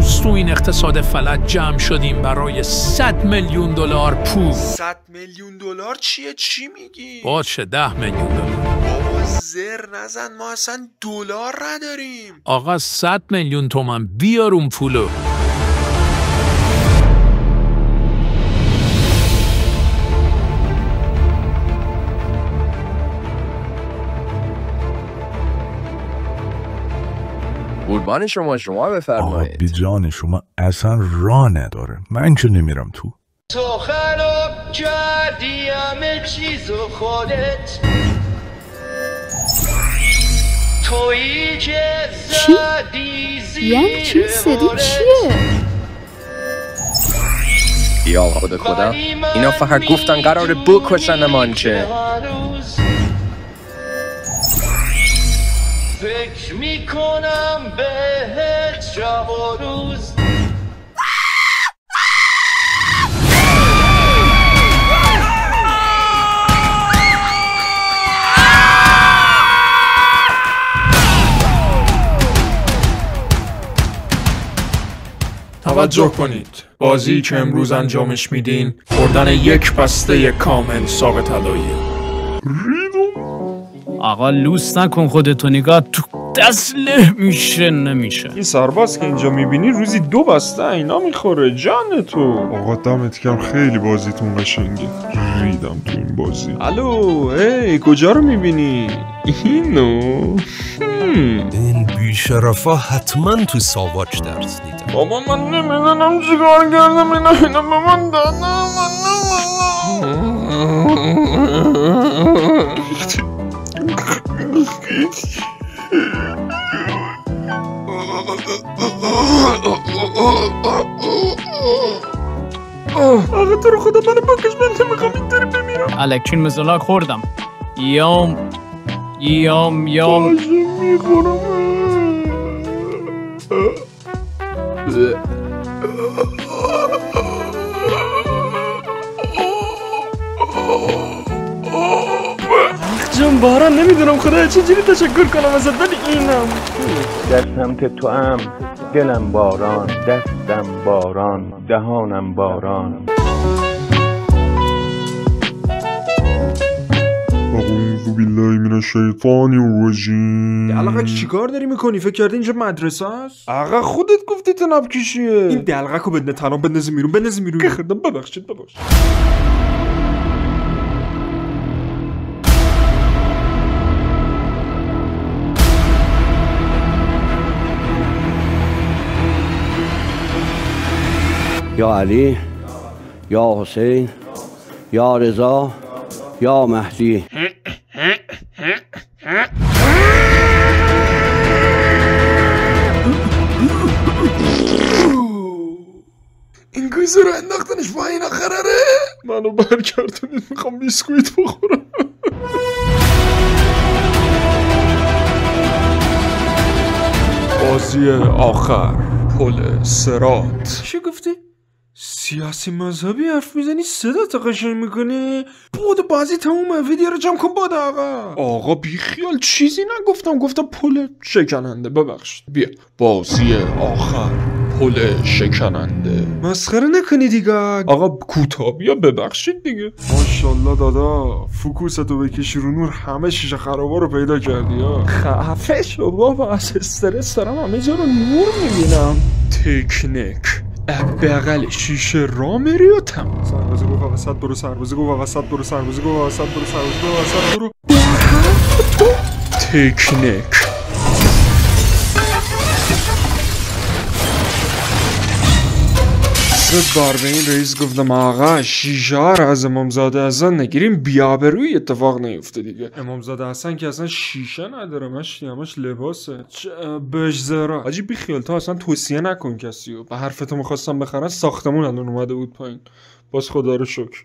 امروز تو این اقتصاد فلج جمع شدیم برای 100 میلیون دلار پول. 100 میلیون دلار چیه؟ چی میگی؟ باشه 10 میلیون دلار. بابا زر نزن، ما اصلا دلار نداریم. آقا 100 میلیون تومن بیار اون پولو. قربان شما بفرمایید. بی جان شما اصلا راه نداره، من که نمیرم تو. تو خراب کردی همه چیزو خودت، تویی که زدی زیر یعنی چی؟ صدا چیه؟ یا خدا اینا فقط گفتن قراره بکشنمان که. فکر میکنم بهت شب و روز. توجه کنید، بازی که امروز انجامش میدین خوردن یک بسته کامل ساق طلاییه. آقا لوس نکن خودتو، نگاه تو دست له میشه نمیشه. این سرباز که اینجا میبینی روزی 2 بسته اینا میخوره جان تو. آقا دمت گرم، خیلی بازیتون قشنگه، ریدم تو این بازی. الو هی کجا رو میبینی؟ اینو این بیشرفا حتما تو ساواج درس دیدن. بابا من نمیدونم چیکار کردم، اینا به من دادم. آقا تو رو خدا منو بکش، من نمیخوام اینطوری بمیرم. الکچین مزلاک خوردم. یام باشه میخورم. جان باران نمیدونم خدا چجوری تشکر کنم ازت، ولی اینم در سمت تو ام، دلم باران، دستم باران، دهانم باران. اعوذ بالله من الشیطان الرجیم. دلقک چیکار داری میکنی؟ فکر کردی اینجا مدرسه است؟ آقا خودت گفتی تناب کشیه. این دلقکو بدن تناب بندازی میرون، ببخشید. یا علی، یا حسین، یا رضا، یا مهدی. این گوزه رو انداختنش با این خراره. منو برگردونید، میخوام بیسکویت بخورم. بازی آخر، پل صراط. چی گفتی؟ سیاسی مذهبی حرف میزنی؟ صدا تا قشنگ میکنی؟ بود بازی تمومه، ویدیو رو جمع کن. بود آقا بیخیال، چیزی نگفتم، گفتم پل شکننده. ببخشید. بیا بازی آخر، پل شکننده. مسخره نکنی دیگه آقا، کوتاه بیا. ببخشید دیگه. ماشاءالله دادا، فوکوستو بکشی رو نور همه شیشه خرابا رو پیدا کردی ها. خفه شو بابا، از استرس دارم همه جا رو نور میبینم. تکنیک بغل شیشه را میری و تمام. سربازی گفت وسط برو، سربازی گفت وسط برو، سربازی گفت وسط برو، سربازی گفت وسط برو. تکنیک بار به این رئیس گفتم آقا شیشه ها رو از امامزاده حسن نگیریم، بیابروی اتفاق نیفته دیگه. امامزاده حسن که اصلا شیشه نداره، همش لباسه. بهش زرا حاجی بیخیال، تا اصلا توصیه نکن کسیو. به حرفتو میخواستم بخرن، ساختمون الان اومده بود پایین. باز خدا رو شکر.